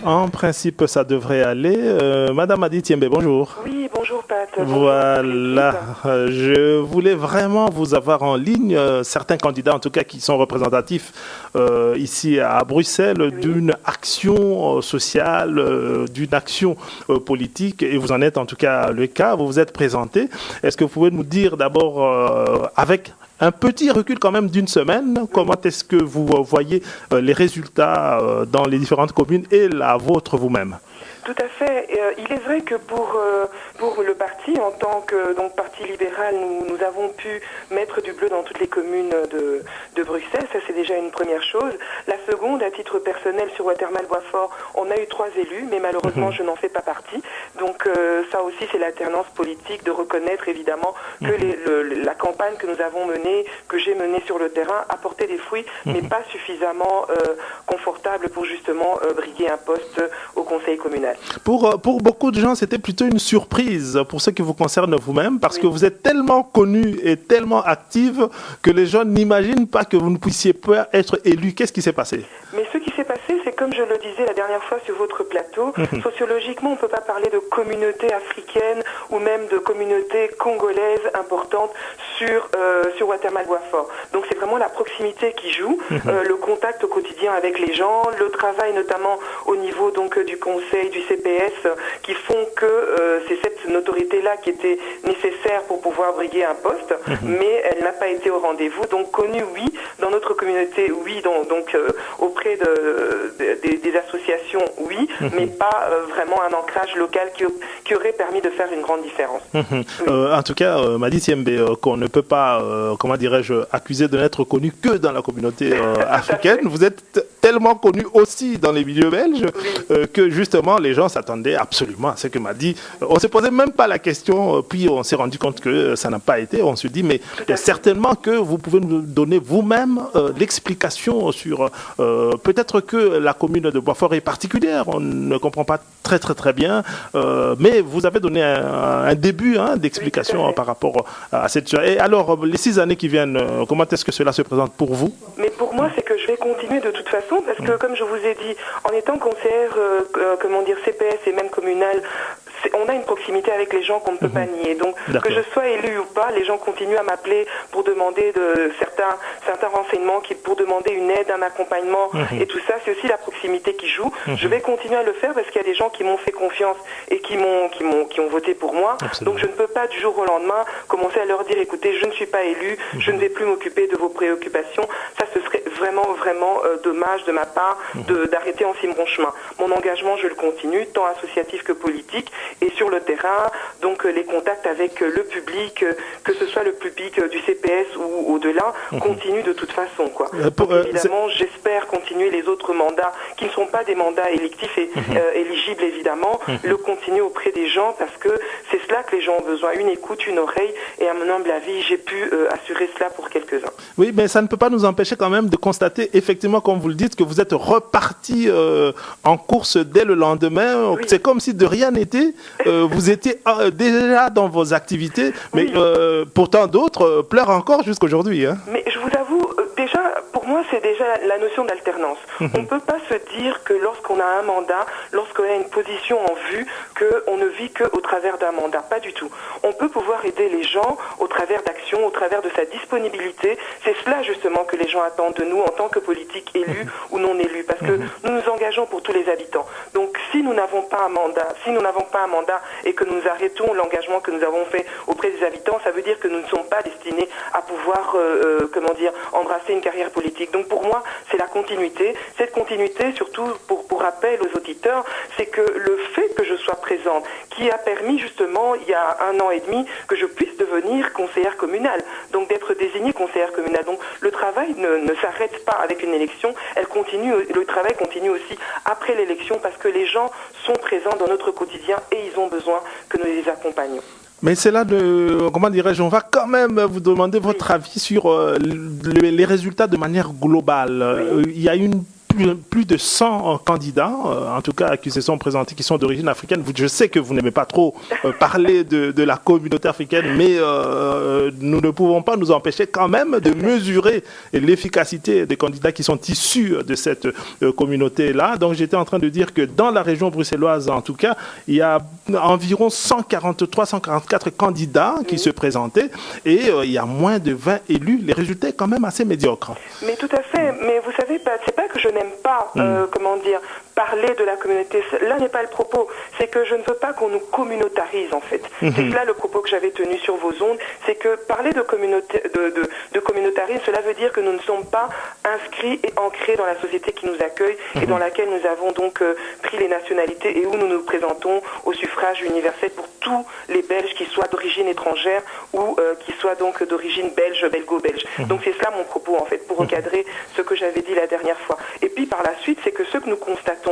En principe, ça devrait aller. Madame Adi Tiembe, bonjour. Oui, bonjour Pat. Voilà, je voulais vraiment vous avoir en ligne, certains candidats en tout cas qui sont représentatifs ici à Bruxelles d'une action sociale, d'une action politique, et vous en êtes en tout cas le cas, vous vous êtes présenté. Est-ce que vous pouvez nous dire d'abord, avec un petit recul quand même d'une semaine, comment est-ce que vous voyez les résultats dans les différentes communes et la vôtre vous-même? Tout à fait. Il est vrai que pour le parti, en tant que parti libéral, nous avons pu mettre du bleu dans toutes les communes de Bruxelles. Ça, c'est déjà une première chose. La seconde, à titre personnel, sur Watermal-Boisfort, on a eu 3 élus, mais malheureusement, je n'en fais pas partie. Donc, ça aussi, c'est l'alternance politique de reconnaître, évidemment, que la campagne que nous avons menée, que j'ai menée sur le terrain, a porté des fruits, mais pas suffisamment confortable pour justement briguer un poste au conseil communal. Pour beaucoup de gens, c'était plutôt une surprise pour ce qui vous concerne vous-même, parce que vous êtes tellement connue et tellement active que les gens n'imaginent pas que vous ne puissiez pas être élu. Qu'est-ce qui s'est passé? Mais ce qui s'est passé, c'est comme je le disais la dernière fois sur votre plateau, sociologiquement, on ne peut pas parler de communauté africaine ou même de communauté congolaise importante sur Watermal-Boisfort. Donc c'est vraiment la proximité qui joue, le contact au quotidien avec les gens, le travail notamment au niveau du conseil, du CPS, qui font que c'est cette notoriété-là qui était nécessaire pour pouvoir briguer un poste, mais elle n'a pas été au rendez-vous. Donc connue, oui, dans notre communauté, oui, auprès des associations, oui, mais pas vraiment un ancrage local qui aurait permis de faire une grande différence. Oui. En tout cas, Madi Tiembe, qu'on ne peut pas, comment dirais-je, accuser de n'être connu que dans la communauté africaine. Vous êtes tellement connu aussi dans les milieux belges que justement les gens s'attendaient absolument à ce que m'a dit. On ne se posait même pas la question, puis on s'est rendu compte que ça n'a pas été. On se dit, mais certainement que vous pouvez nous donner vous-même l'explication sur peut-être que la commune de Boisfort est particulière. On ne comprend pas très bien, mais vous avez donné un début d'explication par rapport à cette chose. Et alors, les 6 années qui viennent, comment est-ce que cela se présente pour vous? Mais pour moi, c'est que je vais continuer de toute façon, parce que comme je vous ai dit, en étant conseillère, CPS et même communale, on a une proximité avec les gens qu'on ne peut pas nier. Donc, que je sois élu ou pas, les gens continuent à m'appeler pour demander certains renseignements, pour demander une aide, un accompagnement, et tout ça, c'est aussi la proximité qui joue. Je vais continuer à le faire parce qu'il y a des gens qui m'ont fait confiance et qui ont voté pour moi. Absolument. Donc, je ne peux pas du jour au lendemain commencer à leur dire, écoutez, je ne suis pas élu, je ne vais plus m'occuper de vos préoccupations. Ça, ce serait vraiment dommage de ma part d'arrêter en si bon chemin. Mon engagement, je le continue, tant associatif que politique, et sur le terrain, donc les contacts avec le public, que ce soit le public du CPS ou au-delà, continuent de toute façon, quoi. Donc, évidemment, j'espère continuer les autres mandats qui ne sont pas des mandats électifs et éligibles, évidemment, le continuer auprès des gens, parce que c'est cela que les gens ont besoin, une écoute, une oreille, et à mon humble avis, j'ai pu assurer cela pour quelques-uns. Oui, mais ça ne peut pas nous empêcher quand même de constater, effectivement, comme vous le dites, que vous êtes reparti en course dès le lendemain. Oui. C'est comme si de rien n'était. Vous étiez déjà dans vos activités, mais pourtant d'autres pleurent encore jusqu'aujourd'hui. Mais je vous avoue, déjà, pour moi, c'est déjà la notion d'alternance. On ne peut pas se dire que lorsqu'on a un mandat, lorsqu'on a une position en vue, qu'on ne vit qu'au travers d'un mandat. Pas du tout. On peut pouvoir aider les gens au travers d'actions, au travers de sa disponibilité. C'est cela, justement, que les gens attendent de nous en tant que politiques élus ou non élus, parce que nous nous engageons pour tous les habitants. Donc, si nous n'avons pas un mandat, et que nous arrêtons l'engagement que nous avons fait auprès des habitants, ça veut dire que nous ne sommes pas destinés à pouvoir, embrasser une carrière politique. Donc pour moi, c'est la continuité. Cette continuité, surtout pour rappel aux auditeurs, c'est que le fait que je sois présente, qui a permis justement, il y a 1 an et demi, que je puisse devenir conseillère communale, donc d'être désignée conseillère communale. Donc le travail ne s'arrête pas avec une élection, le travail continue aussi après l'élection, parce que les gens sont présents dans notre quotidien et ils ont besoin que nous les accompagnions. Mais c'est là comment dirais-je, on va quand même vous demander votre avis sur les résultats de manière globale. Il y a une plus de 100 candidats, en tout cas qui se sont présentés, qui sont d'origine africaine. Je sais que vous n'aimez pas trop parler de la communauté africaine, mais nous ne pouvons pas nous empêcher quand même de mesurer l'efficacité des candidats qui sont issus de cette communauté-là. Donc j'étais en train de dire que dans la région bruxelloise, en tout cas, il y a environ 144 candidats qui se présentaient et il y a moins de 20 élus. Les résultats sont quand même assez médiocres. Mais tout à fait. Mais vous savez, c'est pas que je n'aime pas, parler de la communauté. Là n'est pas le propos. C'est que je ne veux pas qu'on nous communautarise, en fait. C'est là le propos que j'avais tenu sur vos ondes. C'est que parler de communautarisme, cela veut dire que nous ne sommes pas inscrits et ancrés dans la société qui nous accueille et dans laquelle nous avons donc pris les nationalités et où nous nous présentons au suffrage universel pour tous les Belges qui soient d'origine étrangère ou qui soient donc d'origine belge, belgo-belge. Donc c'est cela mon propos, en fait, pour recadrer ce que j'avais dit la dernière fois. Et puis par la suite, c'est que ce que nous constatons,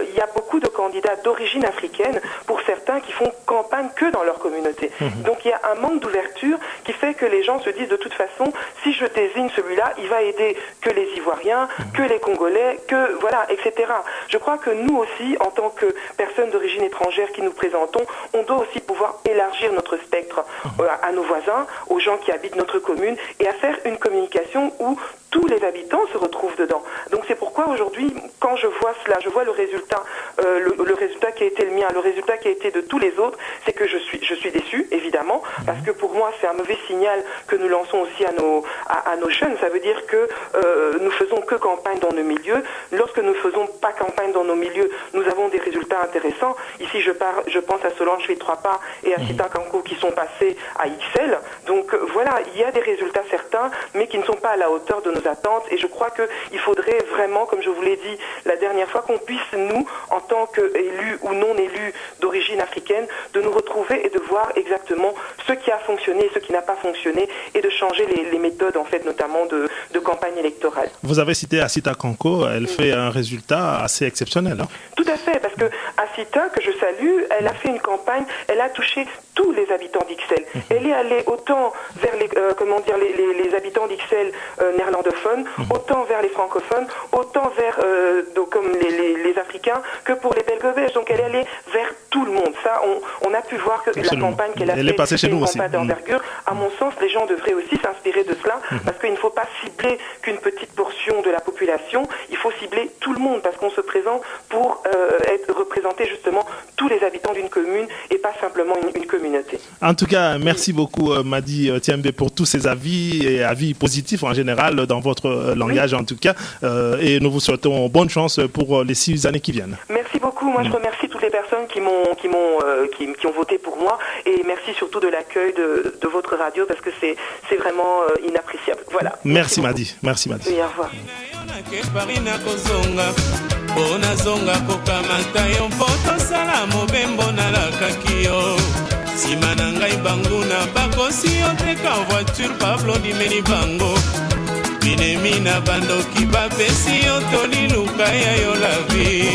il y a beaucoup de candidats d'origine africaine, pour certains qui font campagne que dans leur communauté. Donc il y a un manque d'ouverture qui fait que les gens se disent de toute façon, si je désigne celui-là, il va aider que les Ivoiriens, que les Congolais, que voilà, etc. Je crois que nous aussi, en tant que personnes d'origine étrangère qui nous présentons, on doit aussi pouvoir élargir notre spectre à nos voisins, aux gens qui habitent notre commune, et à faire une communication où tous les habitants se retrouvent dedans. Donc c'est pourquoi aujourd'hui, quand je vois cela, je vois le résultat qui a été le mien, le résultat qui a été de tous les autres, c'est que je suis déçue, évidemment, parce que pour moi c'est un mauvais signal que nous lançons aussi à nos jeunes. Ça veut dire que nous faisons que campagne dans nos milieux. Lorsque nous ne faisons pas campagne dans nos milieux, nous avons des résultats intéressants. Ici je pense à Solange Vitropa et à Sita Kanko qui sont passés à XL. Donc voilà, il y a des résultats certains, mais qui ne sont pas à la hauteur de nos attentes, et je crois qu'il faudrait vraiment, comme je vous l'ai dit la dernière fois, qu'on puisse, nous, en tant qu'élus ou non élus d'origine africaine, de nous retrouver et de voir exactement ce qui a fonctionné et ce qui n'a pas fonctionné, et de changer les méthodes, en fait, notamment de campagne électorale. Vous avez cité Asita Kanko, elle fait un résultat assez exceptionnel. Hein? Tout à fait, parce que Asita, que je salue, elle a fait une campagne, elle a touché tous les habitants d'Ixelles. Elle est allée autant vers les habitants d'Ixelles néerlandophones, autant vers les francophones, autant vers comme les Africains, que pour les Belgo-Belges. Donc elle est allée vers tout le monde. Ça, on a pu voir que la campagne qu'elle a fait, c'est une campagne d'envergure. À mon sens, les gens devraient aussi s'inspirer de cela, parce qu'il ne faut pas cibler qu'une petite portion de la population, il faut cibler tout le monde, parce qu'on se présente pour représenter justement tous les habitants d'une commune et pas simplement une communauté. En tout cas, merci beaucoup Madi Thiembé pour tous ces avis et avis positifs en général dans votre langage en tout cas, et nous vous souhaitons bonne chance pour les 6 années qui viennent. Merci beaucoup, moi je remercie toutes les personnes qui ont voté pour moi, et merci surtout de l'accueil de votre radio, parce que c'est vraiment inappréciable. Voilà. Merci Madi. Merci Madi. Oui, au revoir. Sima na ngai banguna bakosi oteka voiture Pablo dimeni bango binemi na bandoki bapesi otoli luka ya yo la vie